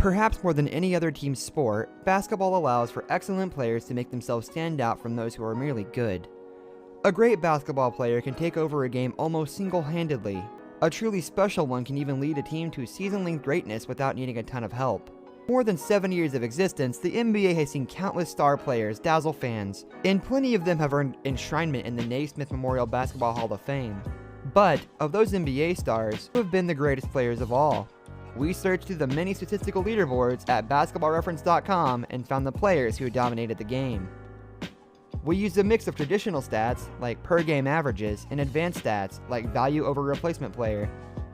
Perhaps more than any other team sport, basketball allows for excellent players to make themselves stand out from those who are merely good. A great basketball player can take over a game almost single-handedly. A truly special one can even lead a team to season-length greatness without needing a ton of help. More than 7 years of existence, the NBA has seen countless star players dazzle fans, and plenty of them have earned enshrinement in the Naismith Memorial Basketball Hall of Fame. But, of those NBA stars, who have been the greatest players of all? We searched through the many statistical leaderboards at basketballreference.com and found the players who dominated the game. We used a mix of traditional stats, like per-game averages, and advanced stats, like value over replacement player,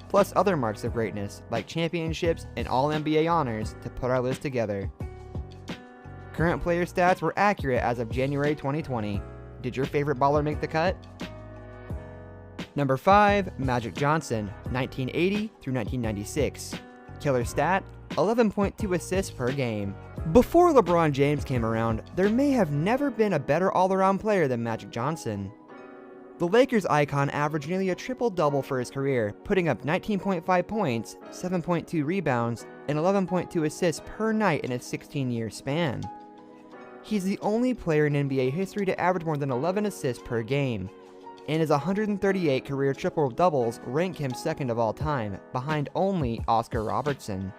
plus other marks of greatness, like championships and All-NBA honors, to put our list together. Current player stats were accurate as of January 2020. Did your favorite baller make the cut? Number 5, Magic Johnson, 1980 through 1996. Killer stat, 11.2 assists per game. Before LeBron James came around, there may have never been a better all-around player than Magic Johnson. The Lakers icon averaged nearly a triple-double for his career, putting up 19.5 points, 7.2 rebounds, and 11.2 assists per night in a 16-year span. He's the only player in NBA history to average more than 11 assists per game, and his 138 career triple-doubles rank him second of all time, behind only Oscar Robertson.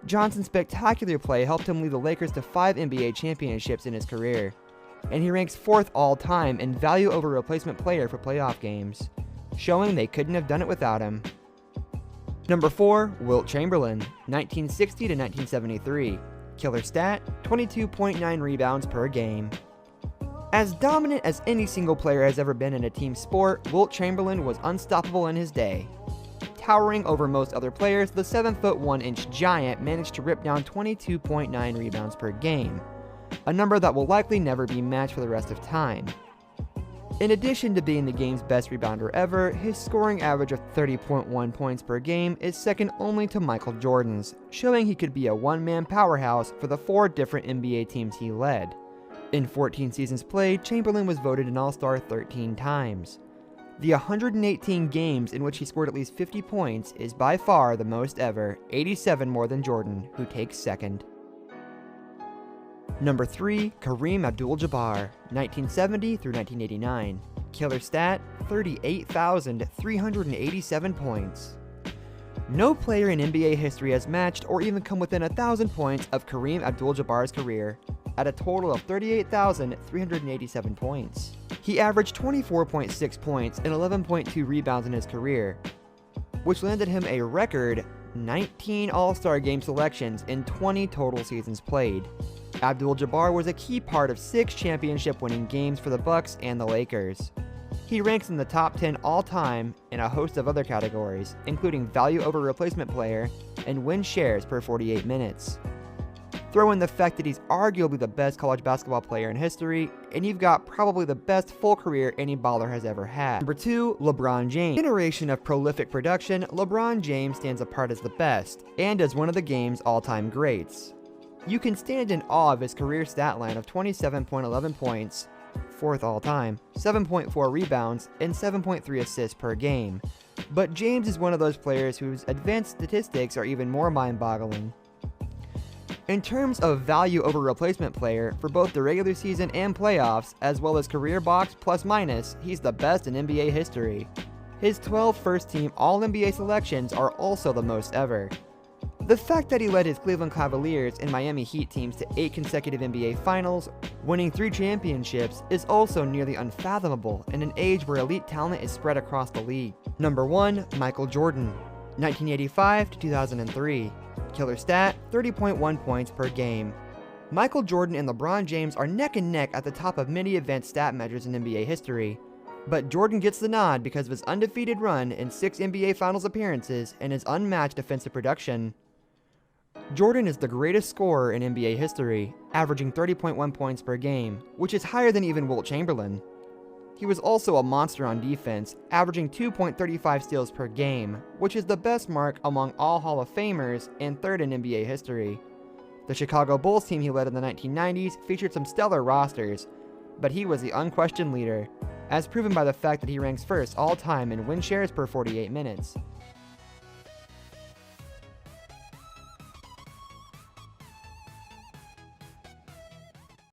Johnson's spectacular play helped him lead the Lakers to 5 NBA championships in his career, and he ranks 4th all-time in value over replacement player for playoff games, showing they couldn't have done it without him. Number 4, Wilt Chamberlain, 1960 to 1973. Killer stat, 22.9 rebounds per game. As dominant as any single player has ever been in a team sport, Wilt Chamberlain was unstoppable in his day. Towering over most other players, the 7'1" giant managed to rip down 22.9 rebounds per game, a number that will likely never be matched for the rest of time. In addition to being the game's best rebounder ever, his scoring average of 30.1 points per game is second only to Michael Jordan's, showing he could be a one-man powerhouse for the 4 different NBA teams he led. In 14 seasons played, Chamberlain was voted an All-Star 13 times. The 118 games in which he scored at least 50 points is by far the most ever, 87 more than Jordan, who takes second. Number 3, Kareem AbdulJabbar, 1970 through 1989. Killer stat, 38,387 points. No player in NBA history has matched or even come within 1,000 points of Kareem AbdulJabbar's career, at a total of 38,387 points. He averaged 24.6 points and 11.2 rebounds in his career, which landed him a record 19 All-Star Game selections in 20 total seasons played. Abdul-Jabbar was a key part of 6 championship-winning games for the Bucks and the Lakers. He ranks in the top 10 all-time in a host of other categories, including value over replacement player and win shares per 48 minutes. Throw in the fact that he's arguably the best college basketball player in history, and you've got probably the best full career any baller has ever had. Number 2, LeBron James. Generation of prolific production, LeBron James stands apart as the best, and as one of the game's all-time greats. You can stand in awe of his career stat line of 27.11 points, 4th all-time, 7.4 rebounds, and 7.3 assists per game. But James is one of those players whose advanced statistics are even more mind-boggling. In terms of value over replacement player, for both the regular season and playoffs, as well as career box plus minus, he's the best in NBA history. His 12 first-team All-NBA selections are also the most ever. The fact that he led his Cleveland Cavaliers and Miami Heat teams to 8 consecutive NBA Finals, winning 3 championships, is also nearly unfathomable in an age where elite talent is spread across the league. Number 1, Michael Jordan, 1985 to 2003. Killer stat, 30.1 points per game. Michael Jordan and LeBron James are neck and neck at the top of many advanced stat measures in NBA history. But Jordan gets the nod because of his undefeated run in 6 NBA Finals appearances and his unmatched offensive production. Jordan is the greatest scorer in NBA history, averaging 30.1 points per game, which is higher than even Wilt Chamberlain. He was also a monster on defense, averaging 2.35 steals per game, which is the best mark among all Hall of Famers and 3rd in NBA history. The Chicago Bulls team he led in the 1990s featured some stellar rosters, but he was the unquestioned leader, as proven by the fact that he ranks 1st all-time in win shares per 48 minutes.